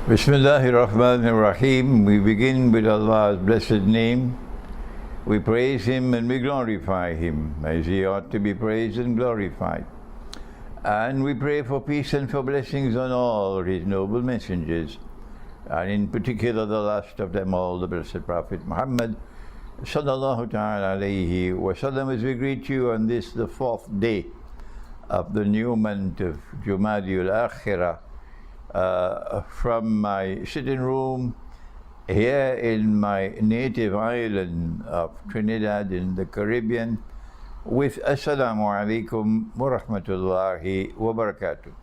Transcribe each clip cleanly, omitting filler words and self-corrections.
Bismillahirrahmanirrahim. We begin with Allah's blessed name. We praise Him and we glorify Him as He ought to be praised and glorified. And we pray for peace and for blessings on all His noble messengers, and in particular the last of them all, the blessed Prophet Muhammad sallallahu ta'ala alayhi wa sallam, as we greet you on this, the 4th day of the new month of Jumadil Akhirah, from my sitting room here in my native island of Trinidad in the Caribbean, with Assalamu alaikum wa rahmatullahi wa barakatuh.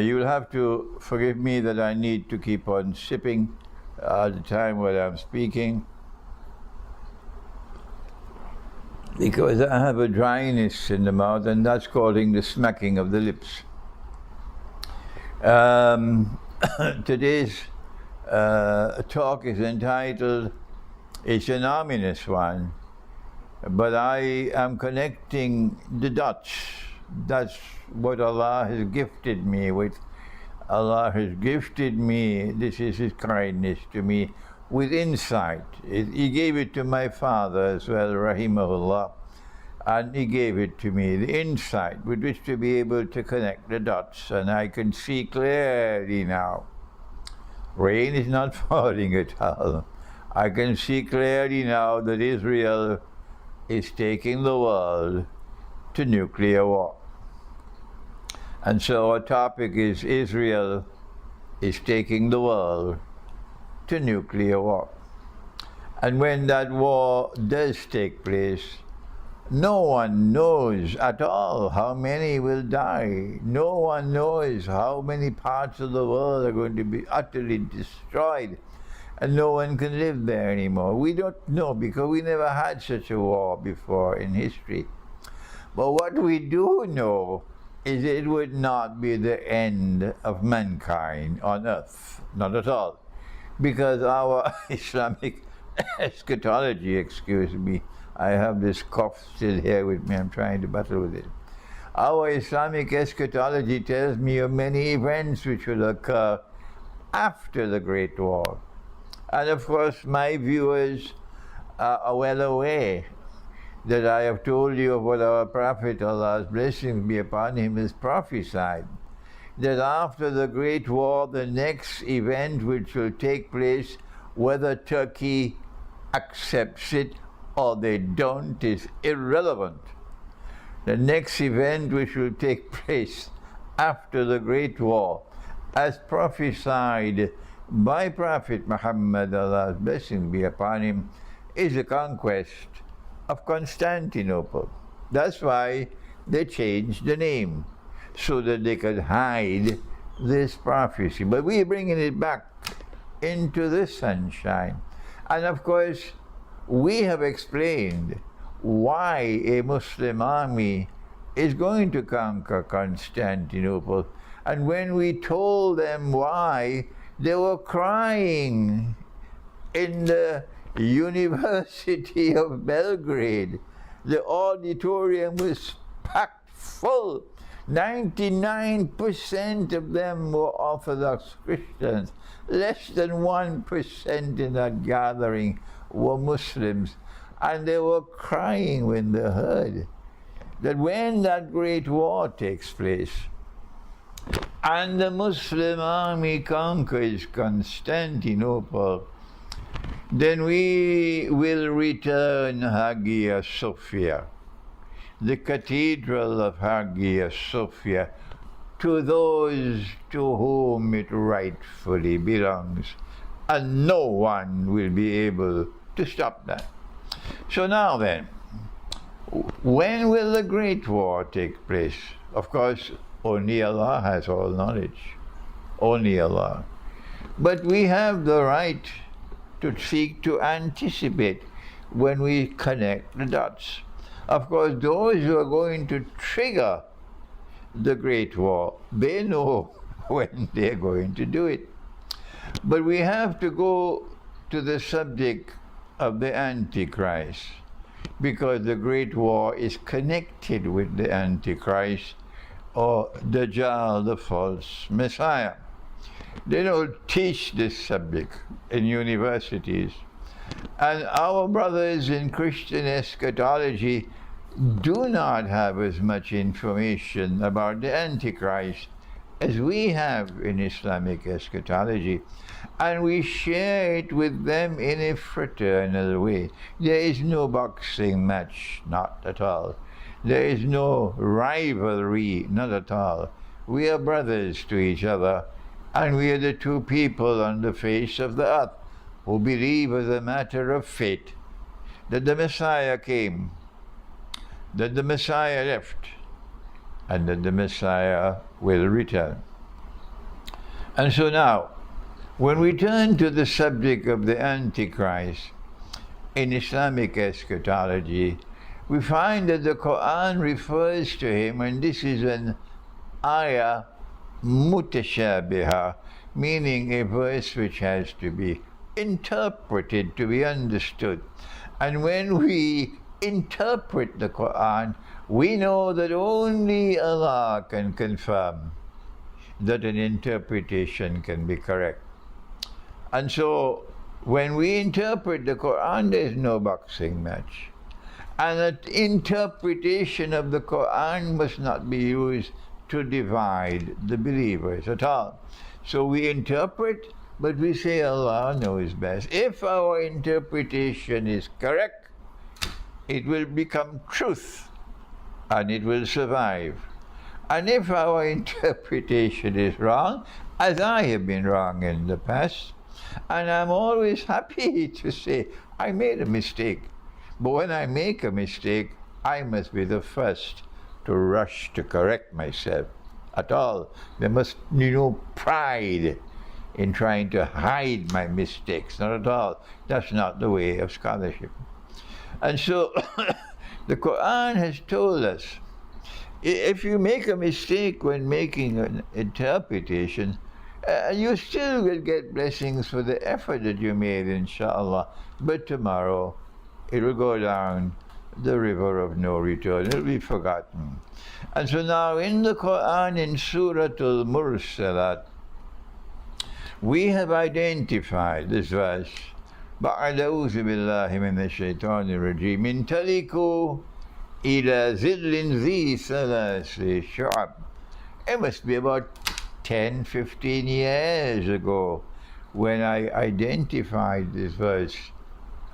You'll have to forgive me that I need to keep on sipping all the time while I'm speaking, because I have a dryness in the mouth, and that's causing the smacking of the lips. Today's talk is entitled, it's an ominous one, but I am connecting the dots. That's what Allah has gifted me with. Allah has gifted me, this is His kindness to me, with insight. He gave it to my father as well, rahimahullah, and He gave it to me, the insight with which to be able to connect the dots, and I can see clearly now. Rain is not falling at all. I can see clearly now that Israel is taking the world to nuclear war. And so our topic is Israel is taking the world to nuclear war. And when that war does take place, no one knows at all how many will die. No one knows how many parts of the world are going to be utterly destroyed, and no one can live there anymore. We don't know, because we never had such a war before in history. But what we do know is it would not be the end of mankind on earth, not at all, because our Islamic eschatology, excuse me, I have this cough still here with me, I'm trying to battle with it. Our Islamic eschatology tells me of many events which will occur after the Great War. And of course, my viewers are well aware that I have told you of what our Prophet, Allah's blessings be upon him, has prophesied, that after the Great War, the next event which will take place, whether Turkey accepts it or they don't, is irrelevant. The next event which will take place after the Great War, as prophesied by Prophet Muhammad, Allah's blessings be upon him, is the conquest of Constantinople. That's why they changed the name, so that they could hide this prophecy. But we're bringing it back into the sunshine. And of course, we have explained why a Muslim army is going to conquer Constantinople. And when we told them why, they were crying in the University of Belgrade. The auditorium was packed full. 99% of them were Orthodox Christians. Less than 1% in that gathering were Muslims, and they were crying when they heard that when that great war takes place and the Muslim army conquers Constantinople, then we will return Hagia Sophia, the cathedral of Hagia Sophia, to those to whom it rightfully belongs, and no one will be able to stop that. So now then, when will the Great War take place? Of course, only Allah has all knowledge. Only Allah. But we have the right to seek to anticipate when we connect the dots. Of course, those who are going to trigger the Great War, they know when they're going to do it. But we have to go to the subject of the antichrist, because the Great War is connected with the antichrist, or Dajjal, the false Messiah. They don't teach this subject in universities. And our brothers in Christian eschatology do not have as much information about the antichrist as we have in Islamic eschatology. And we share it with them in a fraternal way. There is no boxing match, not at all. There is no rivalry, not at all. We are brothers to each other, and we are the two people on the face of the earth who believe as a matter of faith that the Messiah came, that the Messiah left, and that the Messiah will return. And so now, when we turn to the subject of the Antichrist in Islamic eschatology, we find that the Quran refers to him, and this is an ayah mutashabiha, meaning a verse which has to be interpreted to be understood. And when we interpret the Quran, we know that only Allah can confirm that an interpretation can be correct. And so, when we interpret the Quran, there is no boxing match. And an interpretation of the Quran must not be used to divide the believers at all. So we interpret, but we say Allah knows best. If our interpretation is correct, it will become truth, and it will survive. And if our interpretation is wrong, as I have been wrong in the past, and I'm always happy to say I made a mistake. But when I make a mistake, I must be the first to rush to correct myself at all. There must be no pride in trying to hide my mistakes, not at all. That's not the way of scholarship. And so the Quran has told us, if you make a mistake when making an interpretation, you still will get blessings for the effort that you made, inshallah. But tomorrow, it will go down the river of no return. It will be forgotten. And so now in the Quran, in Surah Al-Mursalat, we have identified this verse. بعد أعوذ بالله من الشيطان الرجيم انطلقوا إلى ظل ذي ثلاث شعب. It must be about 10, 15 years ago when I identified this verse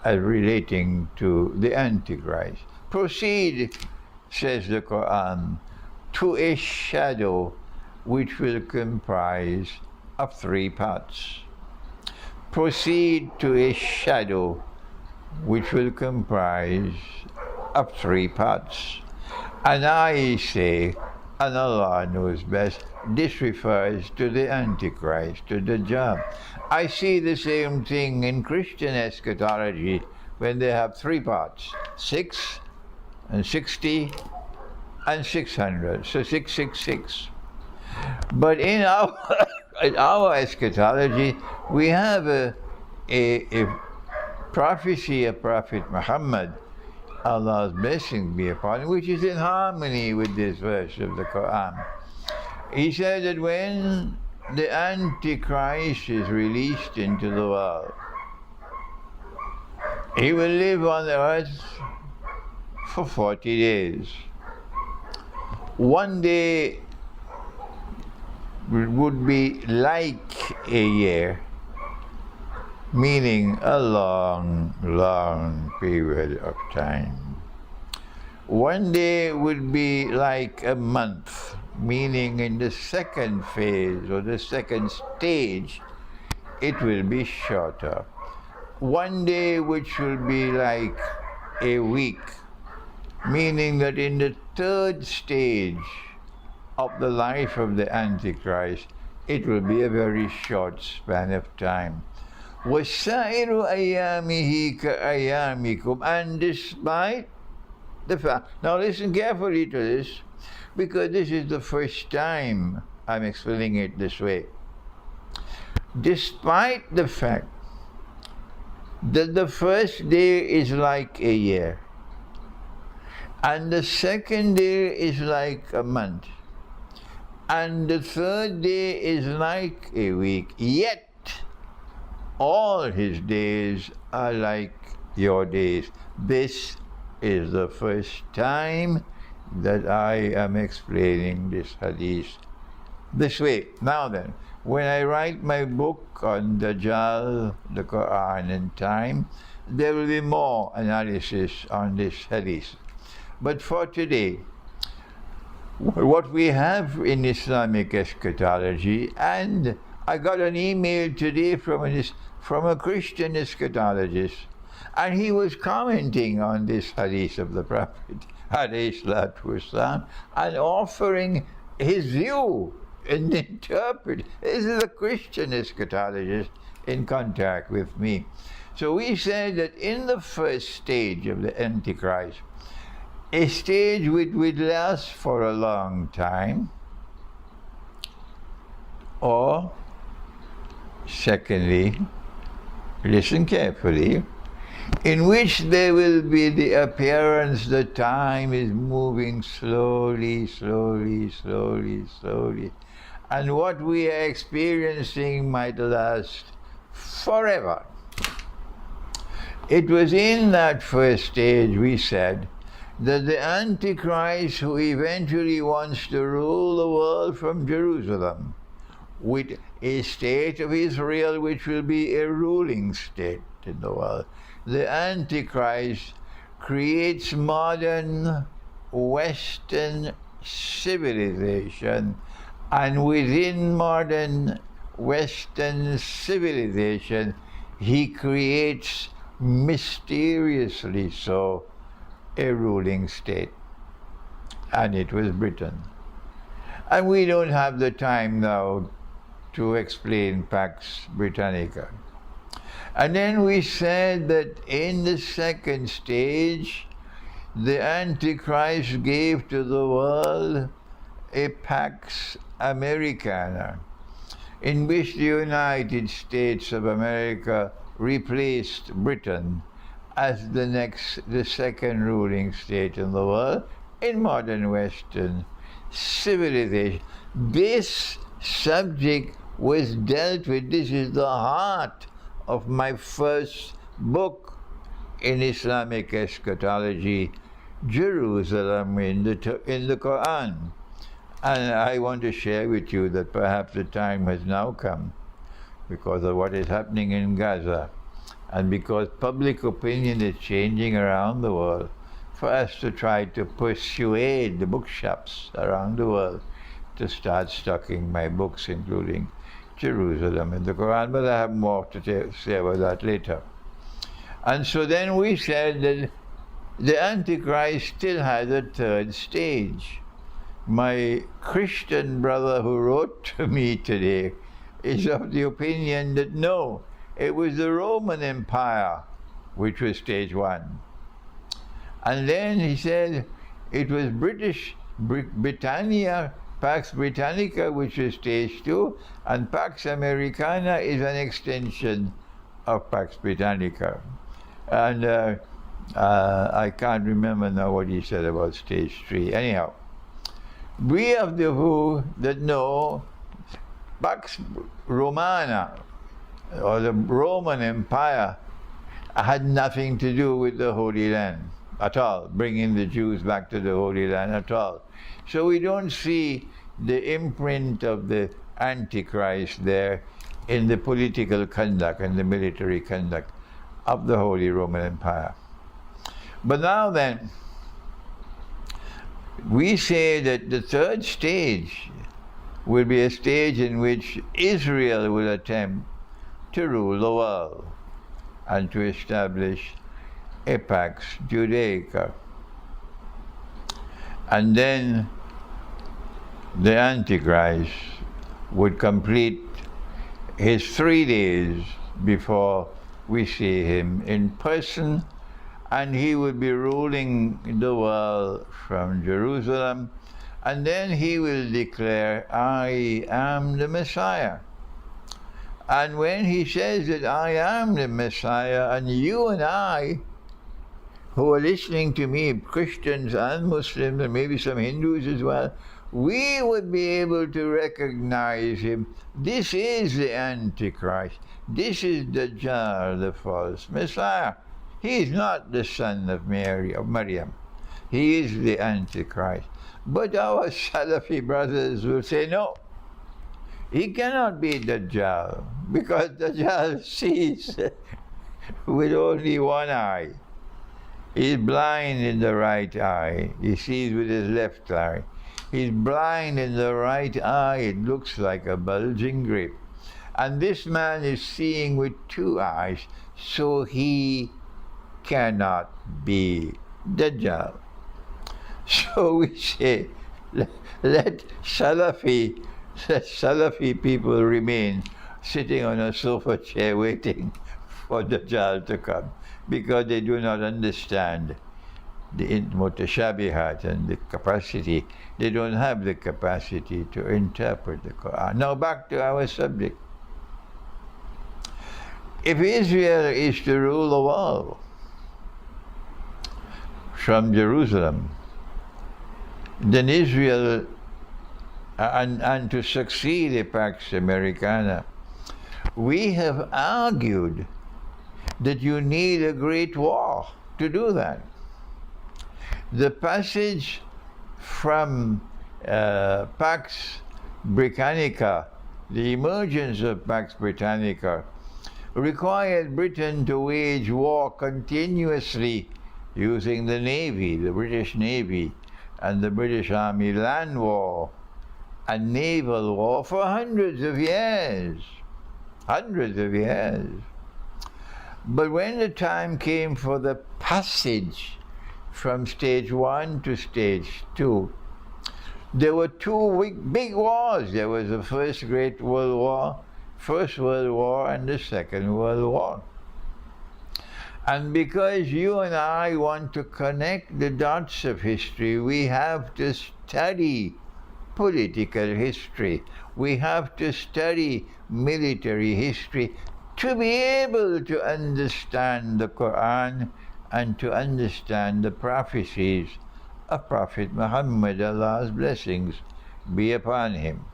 as relating to the Antichrist. Proceed, says the Quran, to a shadow which will comprise of 3 parts. Proceed to a shadow which will comprise of 3 parts. And I say, and Allah knows best, this refers to the Antichrist, to Dajjal. I see the same thing in Christian eschatology when they have 3 parts, 6 and 60 and 600, so 666. But in our eschatology, we have a prophecy of Prophet Muhammad, Allah's blessing be upon him, which is in harmony with this verse of the Quran. He said that when the Antichrist is released into the world, he will live on the earth for 40 days. One day would be like a year, meaning a long, long period of time. One day would be like a month, meaning in the second phase or the second stage, it will be shorter. One day which will be like a week, meaning that in the third stage of the life of the Antichrist, it will be a very short span of time. وَالسَّائِرُ أَيَّامِهِ كَأَيَّامِكُمْ. And despite the fact, now listen carefully to this, because this is the first time I'm explaining it this way. Despite the fact that the first day is like a year, and the second day is like a month, and the third day is like a week. Yet all his days are like your days. This is the first time that I am explaining this hadith this way. Now then, when I write my book on Dajjal, the Quran and time, there will be more analysis on this hadith. But for today, what we have in Islamic eschatology, and I got an email today from a Christian eschatologist, and he was commenting on this hadith of the Prophet ﷺ and offering his view and interpret. This is a Christian eschatologist in contact with me. So we said that in the first stage of the Antichrist, a stage which would last for a long time, or secondly, listen carefully, in which there will be the appearance that time is moving slowly, slowly, slowly, slowly, and what we are experiencing might last forever. It was in that first stage, we said, that the Antichrist, who eventually wants to rule the world from Jerusalem, with a state of Israel which will be a ruling state in the world, the Antichrist creates modern Western civilization, and within modern Western civilization, he creates, mysteriously so, a ruling state. And it was Britain. And we don't have the time now to explain Pax Britannica. And then we said that in the second stage, the Antichrist gave to the world a Pax Americana, in which the United States of America replaced Britain as the second ruling state in the world in modern Western civilization. This subject was dealt with. This is the heart of my first book in Islamic eschatology, Jerusalem in the Quran. And I want to share with you that perhaps the time has now come, because of what is happening in Gaza, and because public opinion is changing around the world, for us to try to persuade the bookshops around the world to start stocking my books, including Jerusalem and the Quran. But I have more to say about that later. And so then we said that the Antichrist still has a third stage. My Christian brother who wrote to me today is of the opinion that no, it was the Roman Empire which was stage one. And then he said it was Britannia, Pax Britannica, which is stage two, and Pax Americana is an extension of Pax Britannica. And I can't remember now what he said about stage three. Anyhow, we have the view that no, Pax Romana, or the Roman Empire, had nothing to do with the Holy Land at all, bringing the Jews back to the Holy Land at all. So we don't see the imprint of the Antichrist there in the political conduct and the military conduct of the Holy Roman Empire. But now then, we say that the third stage will be a stage in which Israel will attempt to rule the world and to establish a Pax Judaica. And then the Antichrist would complete his 3 days before we see him in person, and he would be ruling the world from Jerusalem, and then he will declare, I am the Messiah. And when he says that I am the Messiah, and you and I, who are listening to me, Christians and Muslims, and maybe some Hindus as well, we would be able to recognize him. This is the Antichrist. This is Dajjal, the false Messiah. He is not the son of Mary, of Maryam. He is the Antichrist. But our Salafi brothers will say, no, he cannot be Dajjal, because Dajjal sees with only one eye. He's blind in the right eye. He sees with his left eye. He's blind in the right eye. It looks like a bulging grape. And this man is seeing with two eyes, so he cannot be Dajjal. So we say, let Salafi people remain sitting on a sofa chair waiting for Dajjal to come, because they do not understand the mutashabihat and the capacity. They don't have the capacity to interpret the Quran. Now back to our subject. If Israel is to rule the world from Jerusalem, then Israel, and to succeed a Pax Americana, we have argued that you need a great war to do that. The passage from Pax Britannica, the emergence of Pax Britannica, required Britain to wage war continuously using the Navy, the British Navy, and the British Army land war and naval war for hundreds of years. Hundreds of years. But when the time came for the passage from stage 1 to stage 2, there were two big wars. There was the First Great World War, First World War, and the Second World War. And because you and I want to connect the dots of history, we have to study political history. We have to study military history to be able to understand the Quran and to understand the prophecies of Prophet Muhammad, Allah's blessings be upon him.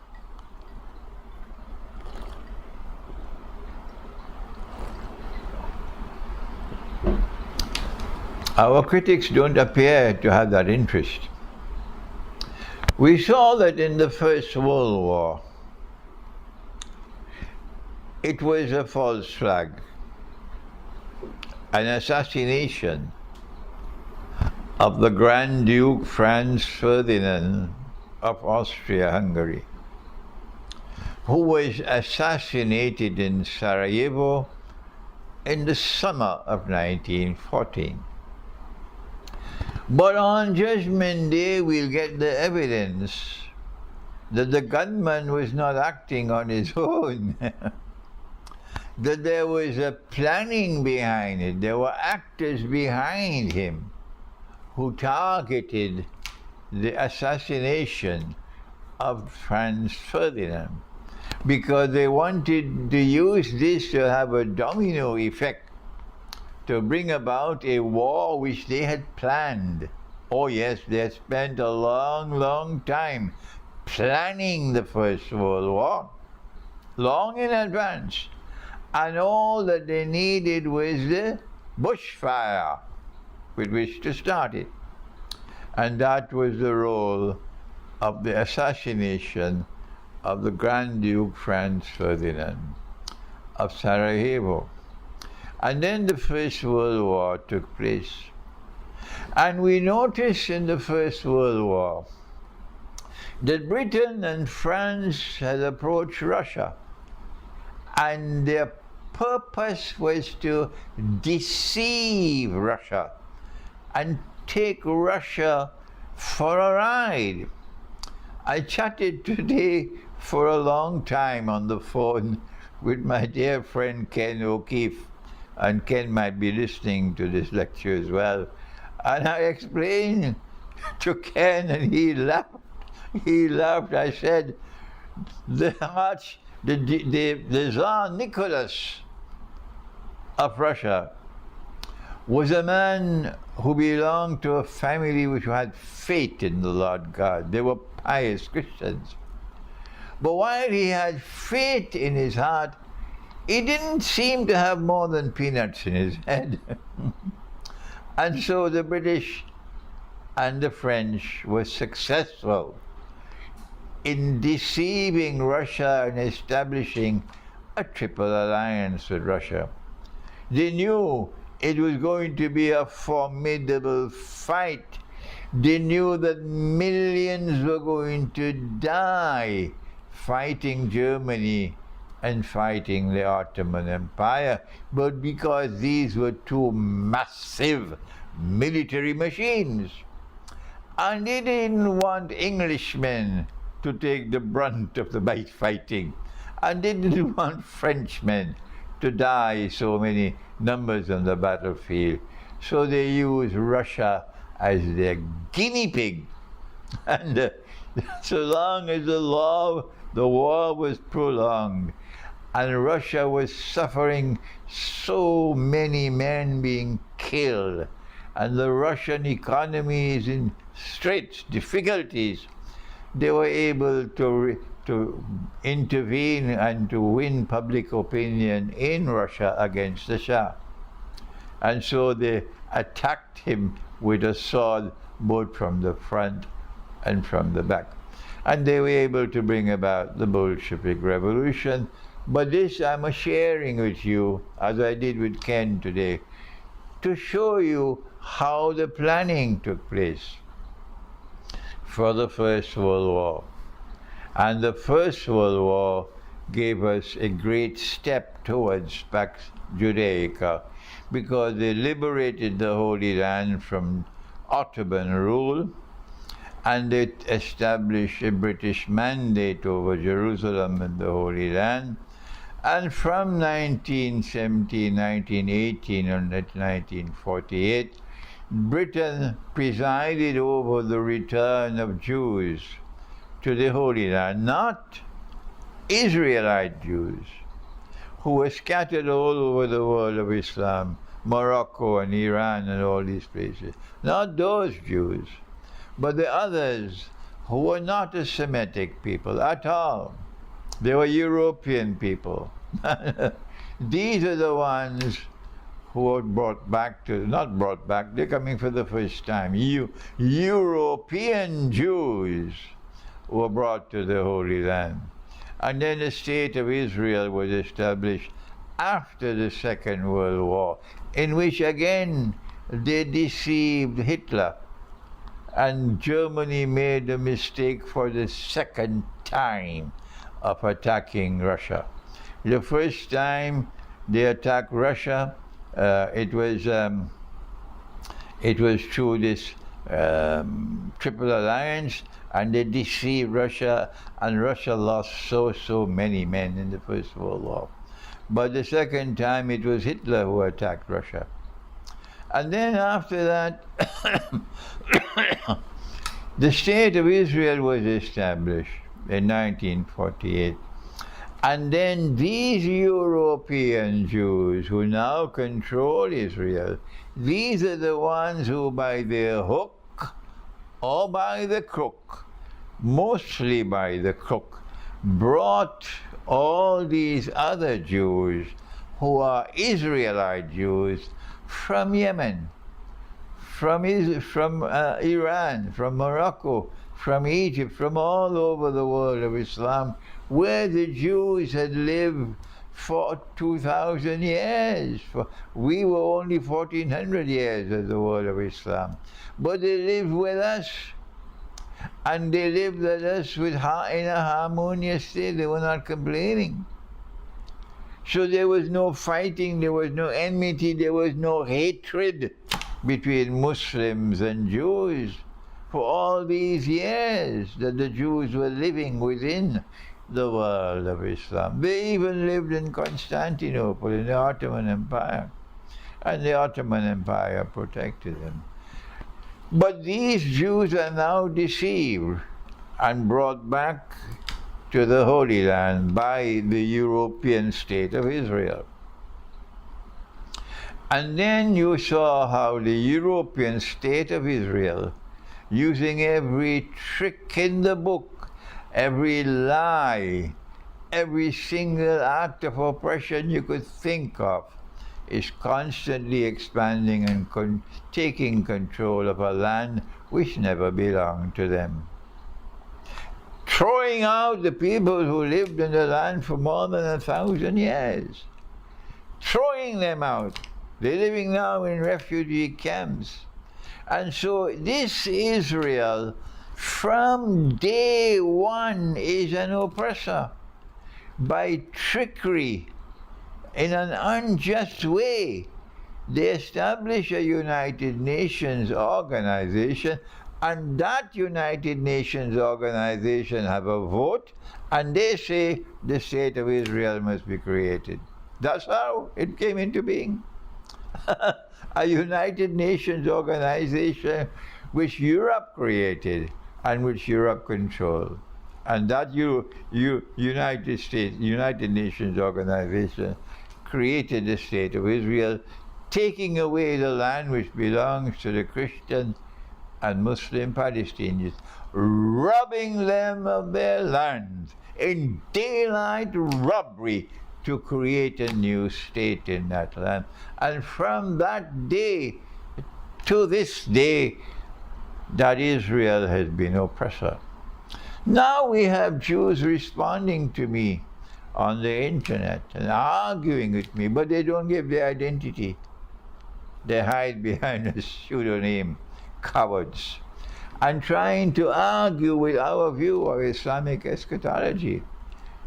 Our critics don't appear to have that interest. We saw that in the First World War, it was a false flag, an assassination of the Grand Duke Franz Ferdinand of Austria-Hungary, who was assassinated in Sarajevo in the summer of 1914. But on Judgment Day, we'll get the evidence that the gunman was not acting on his own, that there was a planning behind it. There were actors behind him who targeted the assassination of Franz Ferdinand, because they wanted to use this to have a domino effect, to bring about a war which they had planned. Oh yes, they had spent a long, long time planning the First World War, long in advance. And all that they needed was the bushfire with which to start it. And that was the role of the assassination of the Grand Duke Franz Ferdinand of Sarajevo. And then the First World War took place. And we noticed in the First World War that Britain and France had approached Russia, and their purpose was to deceive Russia and take Russia for a ride. I chatted today for a long time on the phone with my dear friend Ken O'Keefe, and Ken might be listening to this lecture as well. And I explained to Ken, and he laughed. He laughed. I said, the Tsar Nicholas of Russia was a man who belonged to a family which had faith in the Lord God. They were pious Christians. But while he had faith in his heart, he didn't seem to have more than peanuts in his head. And so the British and the French were successful in deceiving Russia and establishing a triple alliance with Russia. They knew it was going to be a formidable fight. They knew that millions were going to die fighting Germany and fighting the Ottoman Empire, but because these were two massive military machines. And they didn't want Englishmen to take the brunt of the fighting, and they didn't want Frenchmen to die so many numbers on the battlefield. So they used Russia as their guinea pig. And so long as the war was prolonged, and Russia was suffering so many men being killed, and the Russian economy is in straits, difficulties, they were able to intervene and to win public opinion in Russia against the Shah. And so they attacked him with a sword both from the front and from the back. And they were able to bring about the Bolshevik Revolution. But this I'm sharing with you, as I did with Ken today, to show you how the planning took place for the First World War. And the First World War gave us a great step towards Pax Judaica, because they liberated the Holy Land from Ottoman rule, and they established a British mandate over Jerusalem and the Holy Land. And from 1917, 1918, and 1948, Britain presided over the return of Jews to the Holy Land, not Israelite Jews, who were scattered all over the world of Islam, Morocco and Iran and all these places. Not those Jews, but the others who were not a Semitic people at all. They were European people. These are the ones who were brought back to, not brought back, they're coming for the first time. European Jews were brought to the Holy Land. And then the state of Israel was established after the Second World War, in which again they deceived Hitler, and Germany made the mistake for the second time of attacking Russia. The first time they attacked Russia, it was through this Triple Alliance, and they deceived Russia, and Russia lost so many men in the First World War. But the second time it was Hitler who attacked Russia. And then after that, the State of Israel was established in 1948. And then these European Jews who now control Israel, these are the ones who by the hook or by the crook, mostly by the crook, brought all these other Jews who are Israelite Jews from Yemen, from Iran, from Morocco, from Egypt, from all over the world of Islam, where the Jews had lived for 2,000 years. We were only 1,400 years of the world of Islam. But they lived with us, and they lived with us in a harmonious state. They were not complaining. So there was no fighting, there was no enmity, there was no hatred between Muslims and Jews for all these years that the Jews were living within the world of Islam. They even lived in Constantinople, in the Ottoman Empire, and the Ottoman Empire protected them. But these Jews are now deceived and brought back to the Holy Land by the European state of Israel. And then you saw how the European state of Israel, using every trick in the book, every lie, every single act of oppression you could think of, is constantly expanding and taking control of a land which never belonged to them. Throwing out the people who lived in the land for more than 1,000 years. Throwing them out. They're living now in refugee camps. And so this Israel, from day one, is an oppressor. By trickery, in an unjust way, they establish a United Nations organization, and that United Nations organization have a vote, and they say the state of Israel must be created. That's how it came into being. A United Nations organization which Europe created and which Europe controlled. And that United Nations organization created the state of Israel, taking away the land which belongs to the Christian and Muslim Palestinians, robbing them of their land in daylight robbery to create a new state in that land. And from that day to this day, that Israel has been oppressor. Now we have Jews responding to me on the internet and arguing with me, but they don't give their identity. They hide behind a pseudonym, cowards, and trying to argue with our view of Islamic eschatology.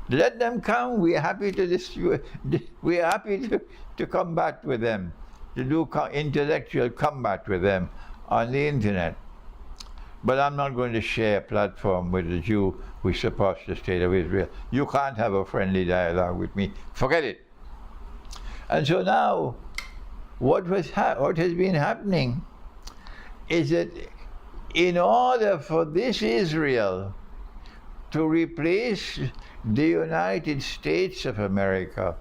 Let them come. We're happy to combat with them, to do intellectual combat with them on the internet. But I'm not going to share a platform with a Jew who supports the state of Israel. You can't have a friendly dialogue with me. Forget it. And so now, what has been happening is that in order for this Israel to replace the United States of America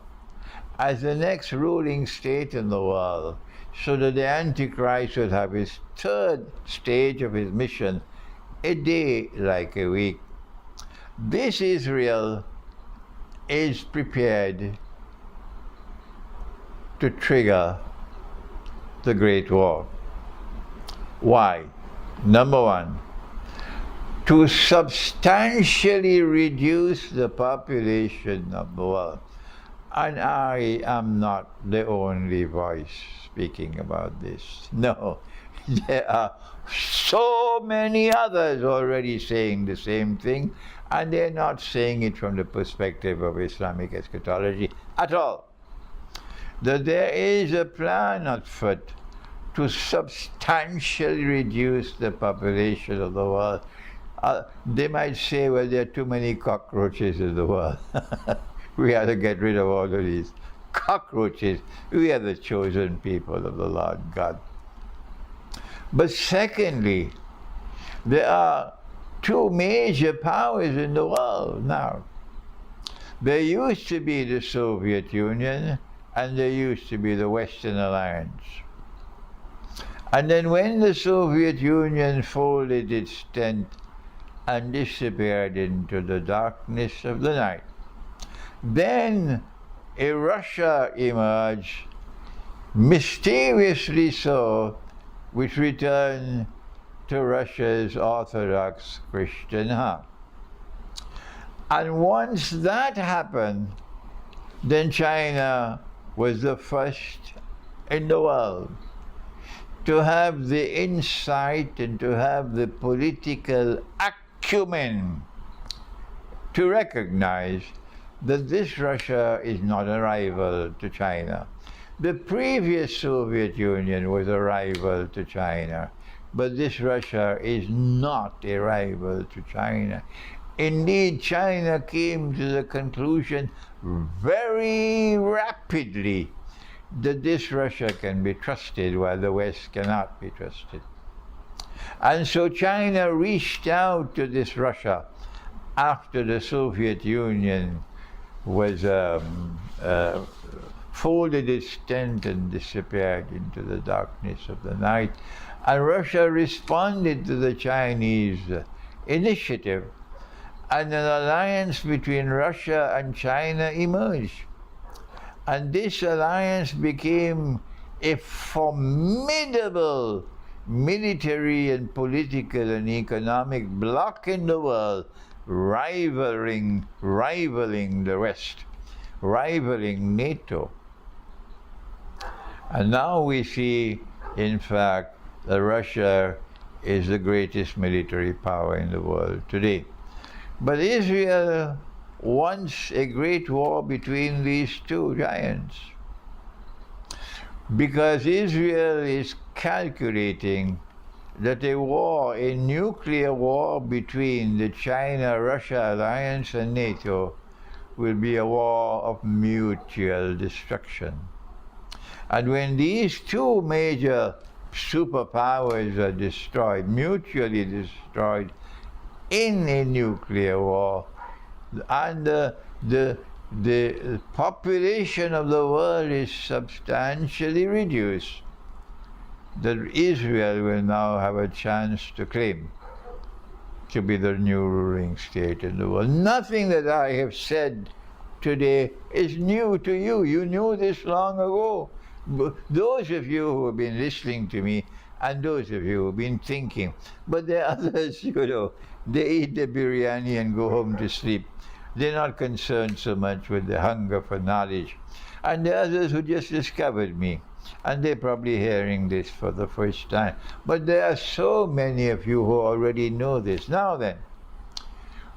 as the next ruling state in the world, so that the Antichrist would have his third stage of his mission, a day like a week. This Israel is prepared to trigger the Great War. Why? Number one, to substantially reduce the population of the world. And I am not the only voice speaking about this. No, there are so many others already saying the same thing, and they're not saying it from the perspective of Islamic eschatology at all. That there is a plan afoot to substantially reduce the population of the world. They might say, well, there are too many cockroaches in the world. We have to get rid of all of these cockroaches. We are the chosen people of the Lord God. But secondly, there are two major powers in the world now. There used to be the Soviet Union, and there used to be the Western Alliance. And then when the Soviet Union folded its tent and disappeared into the darkness of the night, then a Russia emerged, mysteriously so, which returned to Russia's Orthodox Christian heart. And once that happened, then China was the first in the world to have the insight and to have the political acumen to recognize that this Russia is not a rival to China. The previous Soviet Union was a rival to China, but this Russia is not a rival to China. Indeed, China came to the conclusion very rapidly that this Russia can be trusted while the West cannot be trusted. And so China reached out to this Russia after the Soviet Union was folded its tent and disappeared into the darkness of the night. And Russia responded to the Chinese initiative, and an alliance between Russia and China emerged. And this alliance became a formidable military and political and economic bloc in the world, rivaling the West, rivaling NATO. And now we see, in fact, that Russia is the greatest military power in the world today. But Israel wants a great war between these two giants, because Israel is calculating that a war, a nuclear war between the China-Russia alliance and NATO, will be a war of mutual destruction. And when these two major superpowers are destroyed, mutually destroyed in a nuclear war, and the population of the world is substantially reduced, that Israel will now have a chance to claim to be the new ruling state in the world. Nothing that I have said today is new to you. You knew this long ago. Those of you who have been listening to me, and those of you who have been thinking. But there are others, you know, they eat the biryani and go home to sleep. They're not concerned so much with the hunger for knowledge. And there are others who just discovered me, and they're probably hearing this for the first time. But there are so many of you who already know this. Now then,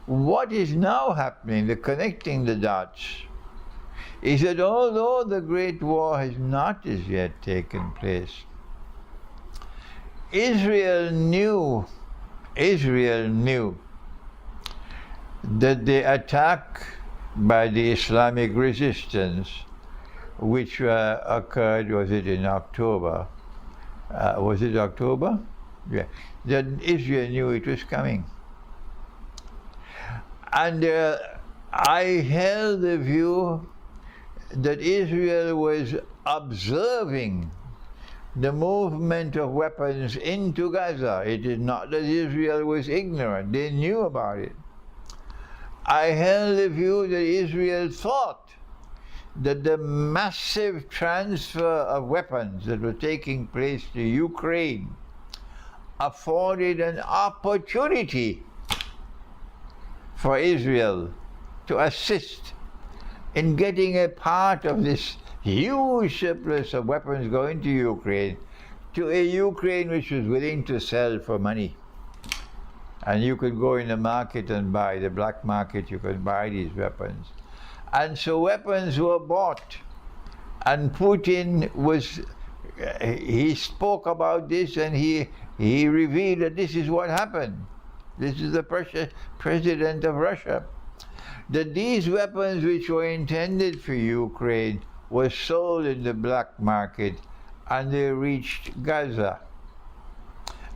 what is now happening, the connecting the dots, is that although the Great War has not as yet taken place, Israel knew that the attack by the Islamic resistance, which occurred, was it in October? Was it October? Yeah. That Israel knew it was coming. And I held the view that Israel was observing the movement of weapons into Gaza. It is not that Israel was ignorant. They knew about it. I held the view that Israel thought that the massive transfer of weapons that were taking place to Ukraine afforded an opportunity for Israel to assist in getting a part of this huge surplus of weapons going to Ukraine, to a Ukraine which was willing to sell for money. And you could go in the market and buy, the black market, you could buy these weapons. And so weapons were bought. And Putin he spoke about this, and he revealed that this is what happened. This is the president of Russia. That these weapons which were intended for Ukraine were sold in the black market, and they reached Gaza.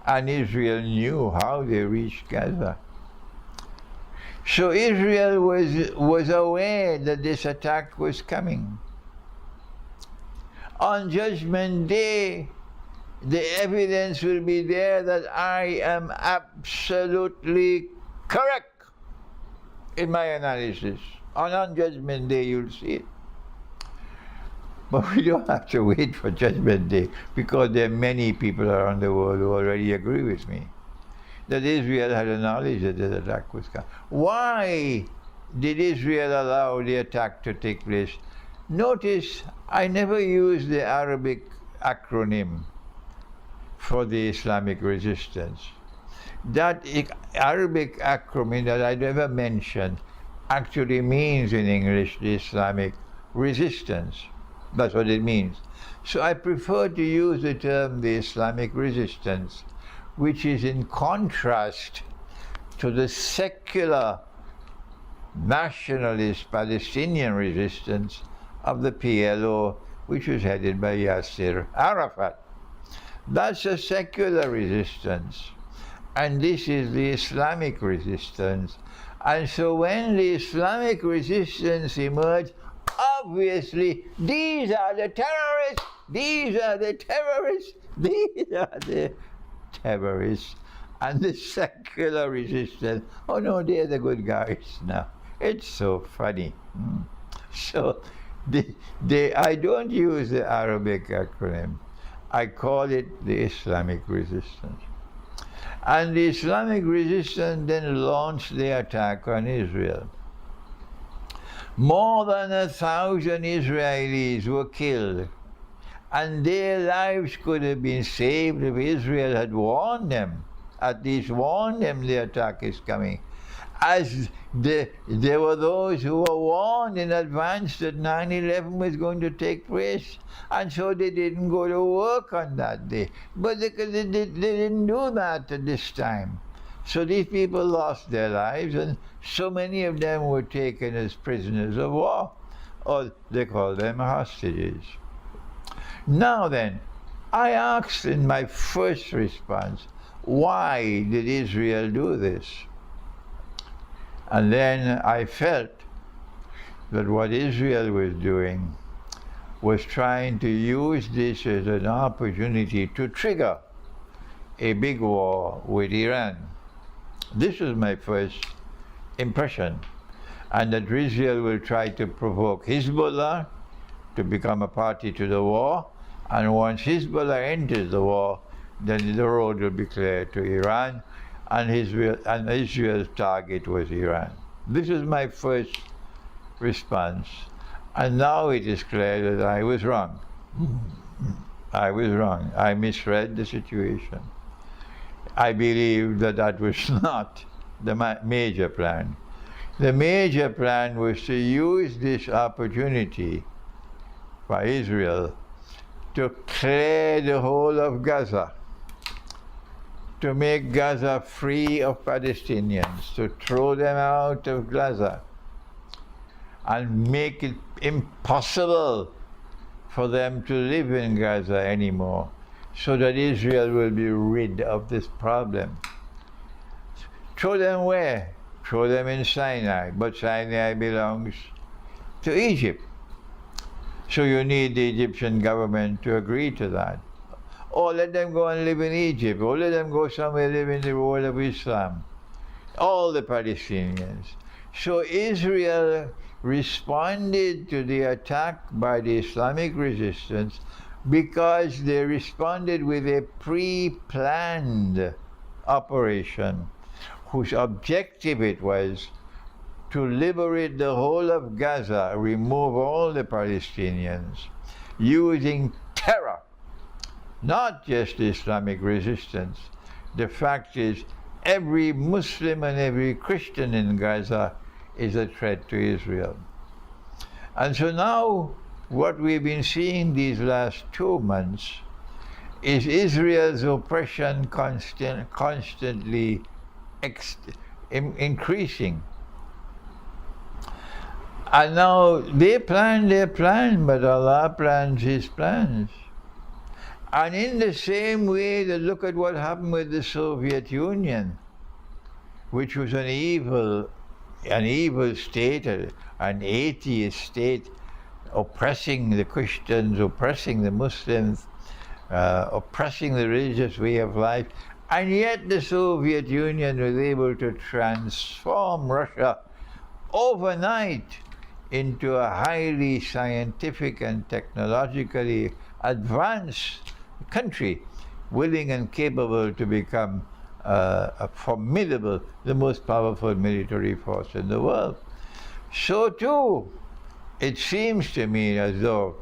And Israel knew how they reached Gaza. So Israel was aware that this attack was coming. On Judgment Day, the evidence will be there that I am absolutely correct in my analysis. On Judgment Day, you'll see it. But we don't have to wait for Judgment Day, because there are many people around the world who already agree with me that Israel had a knowledge that the attack was coming. Why did Israel allow the attack to take place? Notice I never used the Arabic acronym for the Islamic resistance. That Arabic acronym that I never mentioned actually means in English the Islamic resistance. That's what it means. So I prefer to use the term the Islamic resistance, which is in contrast to the secular nationalist Palestinian resistance of the PLO, which was headed by Yasser Arafat. That's a secular resistance, and this is the Islamic resistance. And so when the Islamic resistance emerged, of obviously, these are the terrorists, these are the terrorists, these are the terrorists. And the secular resistance, oh no, they're the good guys now. It's so funny. So I don't use the Arabic acronym. I call it the Islamic resistance. And the Islamic resistance then launched the attack on Israel. More than 1,000 Israelis were killed, and their lives could have been saved if Israel had warned them, at least warned them the attack is coming. As there were those who were warned in advance that 9/11 was going to take place, and so they didn't go to work on that day. But they didn't do that at this time. So these people lost their lives, and so many of them were taken as prisoners of war, or they call them hostages. Now then, I asked in my first response, why did Israel do this? And then I felt that what Israel was doing was trying to use this as an opportunity to trigger a big war with Iran. This was my first impression, and that Israel will try to provoke Hezbollah to become a party to the war, and once Hezbollah enters the war, then the road will be clear to Iran, and Israel's target was Iran. This is my first response, and now it is clear that I was wrong. I was wrong. I misread the situation. I believe that that was not the major plan. The major plan was to use this opportunity by Israel to clear the whole of Gaza, to make Gaza free of Palestinians, to throw them out of Gaza, and make it impossible for them to live in Gaza anymore, so that Israel will be rid of this problem. Throw them where? Throw them in Sinai, but Sinai belongs to Egypt. So you need the Egyptian government to agree to that. Or let them go and live in Egypt, or let them go somewhere live in the world of Islam. All the Palestinians. So Israel responded to the attack by the Islamic resistance because they responded with a pre-planned operation whose objective it was to liberate the whole of Gaza, remove all the Palestinians, using terror, not just Islamic resistance. The fact is, every Muslim and every Christian in Gaza is a threat to Israel. And so now, what we've been seeing these last 2 months is Israel's oppression constantly increasing. And now they plan their plan, but Allah plans His plans. And in the same way that look at what happened with the Soviet Union, which was an evil state, an atheist state, oppressing the Christians, oppressing the Muslims, oppressing the religious way of life, and yet the Soviet Union was able to transform Russia overnight into a highly scientific and technologically advanced country, willing and capable to become a formidable, the most powerful military force in the world. So too, it seems to me as though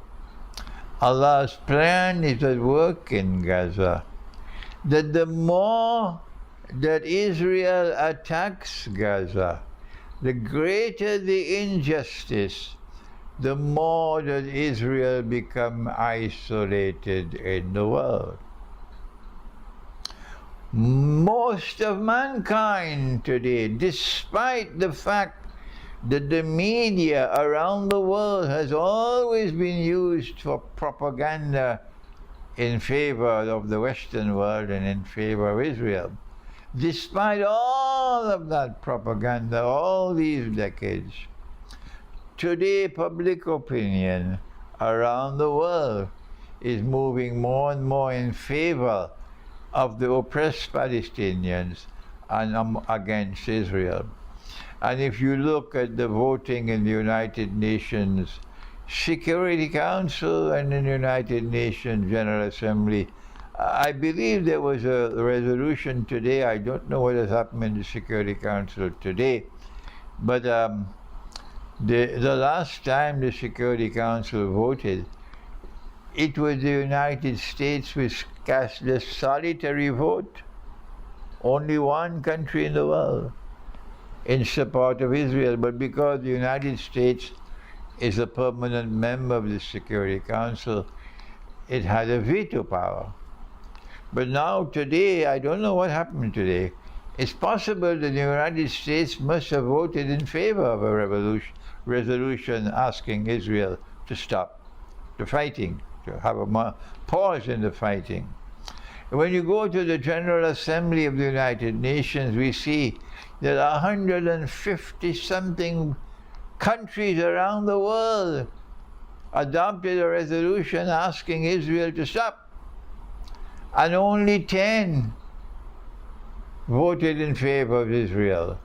Allah's plan is at work in Gaza, that the more that Israel attacks Gaza, the greater the injustice, the more that Israel becomes isolated in the world. Most of mankind today, despite the fact that the media around the world has always been used for propaganda in favor of the Western world and in favor of Israel, despite all of that propaganda, all these decades, today public opinion around the world is moving more and more in favor of the oppressed Palestinians and against Israel. And if you look at the voting in the United Nations Security Council and in the United Nations General Assembly, I believe there was a resolution today. I don't know what has happened in the Security Council today, but the last time the Security Council voted, it was the United States which cast the solitary vote, only one country in the world, in support of Israel. But because the United States is a permanent member of the Security Council, it had a veto power. But now today, I don't know what happened today. It's possible that the United States must have voted in favor of a resolution asking Israel to stop the fighting, to have a pause in the fighting. When you go to the General Assembly of the United Nations, we see that 150-something countries around the world adopted a resolution asking Israel to stop. And only 10 voted in favor of Israel.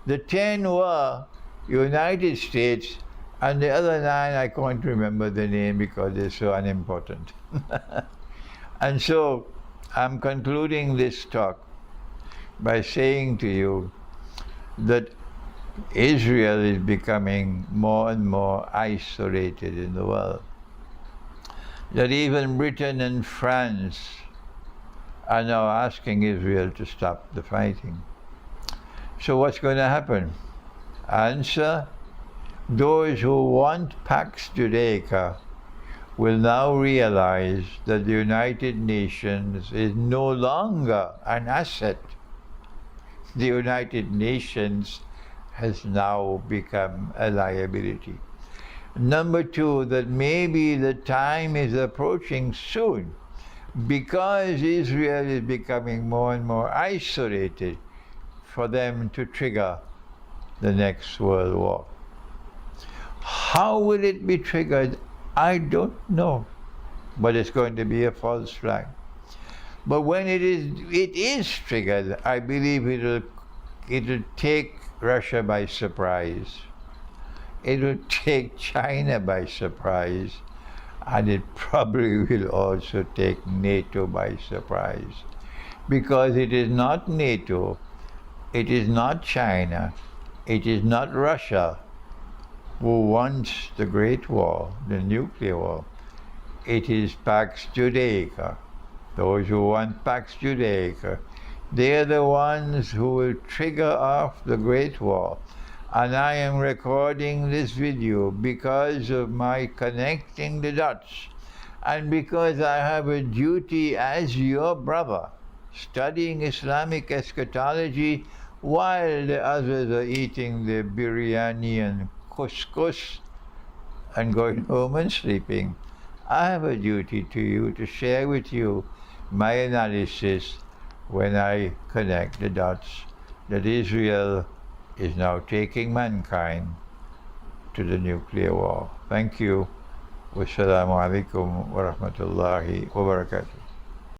The 10 were United States, and the other 9, I can't remember the name because they're so unimportant. And so I'm concluding this talk by saying to you that Israel is becoming more and more isolated in the world. That even Britain and France are now asking Israel to stop the fighting. So what's going to happen? Answer: those who want Pax Judaica will now realize that the United Nations is no longer an asset. The United Nations has now become a liability. Number 2, that maybe the time is approaching soon, because Israel is becoming more and more isolated, for them to trigger the next world war. How will it be triggered? I don't know, but it's going to be a false flag. But when it is triggered, I believe it'll take Russia by surprise. It will take China by surprise, and it probably will also take NATO by surprise. Because it is not NATO, it is not China, it is not Russia who wants the Great War, the nuclear war. It is Pax Judaica. Those who want Pax Judaica, they are the ones who will trigger off the Great War. And I am recording this video because of my connecting the dots, and because I have a duty as your brother, studying Islamic eschatology while the others are eating their biryani and couscous and going home and sleeping. I have a duty to you to share with you my analysis when I connect the dots that Israel is now taking mankind to the nuclear war. Thank you. Wassalamu alaikum wa rahmatullahi wa barakatuh.